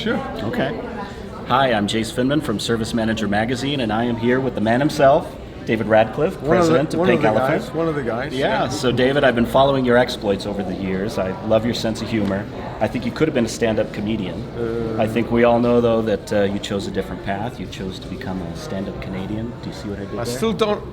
Sure. Okay. Hi, I'm Jace Finman from Service Manager Magazine, and I am here with the man himself, David Ratcliffe, president of Pink20. One of the guys. Yeah, so David, I've been following your exploits over the years. I love your sense of humor. I think you could have been a stand-up comedian. I think we all know, though, that you chose a different path. You chose to become a stand-up Canadian. Do you see what I did there? Still don't.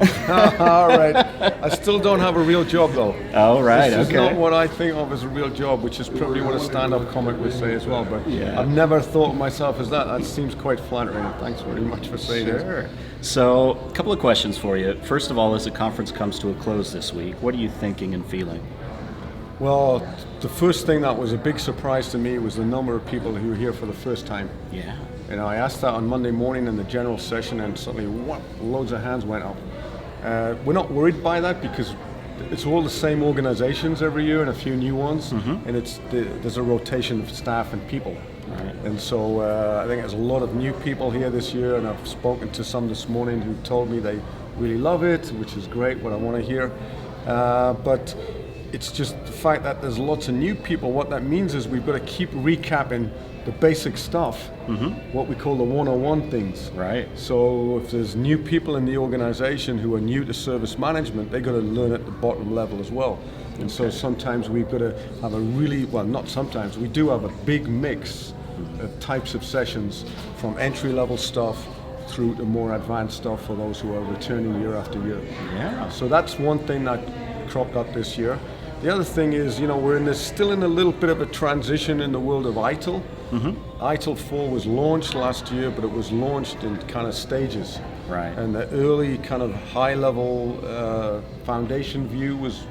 All right. I still don't have a real job, though. Oh, right, This okay. is not what I think of as a real job, which is probably what a stand-up comic would say as well. But Yeah. I've never thought of myself as that. That seems quite flattering. Thanks very much for saying that. Sure. So, a couple of questions for you. First of all, as the conference comes to a close this week, what are you thinking and feeling? Well, the first thing that was a big surprise to me was the number of people who were here for the first time. Yeah. You know, I asked that on Monday morning in the general session, and suddenly, loads of hands went up. We're not worried by that because it's all the same organizations every year and a few new ones, and there's a rotation of staff and people. Right. And so I think there's a lot of new people here this year, and I've spoken to some this morning who told me they really love it, which is great, what I want to hear. But it's just the fact that there's lots of new people. What that means is we've got to keep recapping the basic stuff, what we call the 101 things. Right. So if there's new people in the organization who are new to service management, they've got to learn at the bottom level as well. And so sometimes we've got to have not sometimes, we do have a big mix of types of sessions, from entry-level stuff through to more advanced stuff for those who are returning year after year. Yeah. So that's one thing that cropped up this year. The other thing is, we're still in a little bit of a transition in the world of ITIL. ITIL 4 was launched last year, but it was launched in kind of stages. Right. And the early kind of high-level foundation view was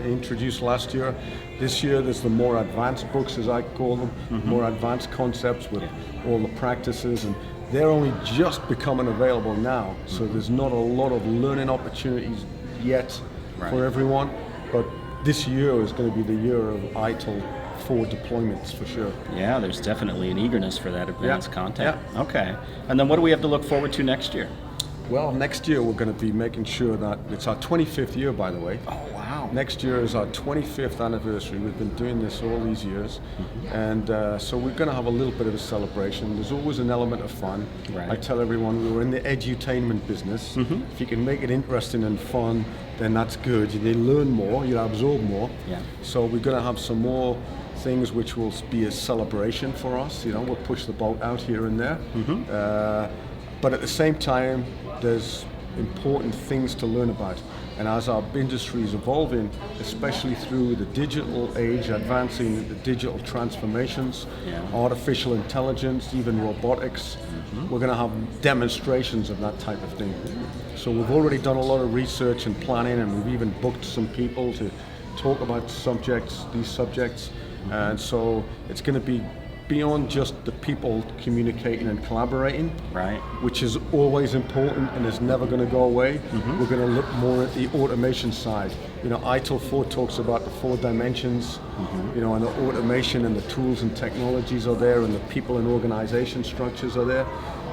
introduced last year. This year there's the more advanced books, as I call them, more advanced concepts with all the practices, and they're only just becoming available now. So there's not a lot of learning opportunities yet for everyone, but this year is going to be the year of ITIL 4 deployments for sure. Yeah, there's definitely an eagerness for that advanced content. Yeah. Okay. And then what do we have to look forward to next year? Well, next year we're going to be making sure that it's our 25th year, by the way. Oh, wow. Next year is our 25th anniversary. We've been doing this all these years. And so we're going to have a little bit of a celebration. There's always an element of fun. Right. I tell everyone we were in the edutainment business. If you can make it interesting and fun, then that's good. You learn more, you absorb more. Yeah. So we're going to have some more things which will be a celebration for us. We'll push the boat out here and there. But at the same time, there's important things to learn about. And as our industry is evolving, especially through the digital age, advancing the digital transformations, artificial intelligence, even robotics, we're going to have demonstrations of that type of thing. So we've already done a lot of research and planning, and we've even booked some people to talk about these subjects. And so it's going to be beyond just the people communicating and collaborating, Right. which is always important and is never going to go away. We're going to look more at the automation side. ITIL 4 talks about the 4 dimensions, and the automation and the tools and technologies are there, and the people and organization structures are there.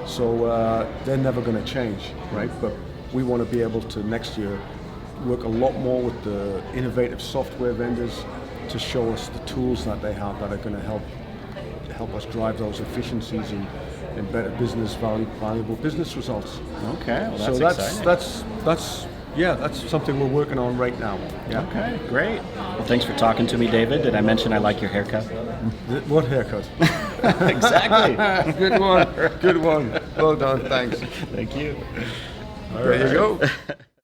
So they're never going to change, right? But we want to be able to next year work a lot more with the innovative software vendors to show us the tools that they have that are going to help us drive those efficiencies and better valuable business results. Okay, well, that's so exciting. that's something we're working on right now. Yeah. Okay, great. Well, thanks for talking to me, David. Did I mention I like your haircut? What haircut? Exactly. Good one. Good one. Well done. Thanks. Thank you. There you go.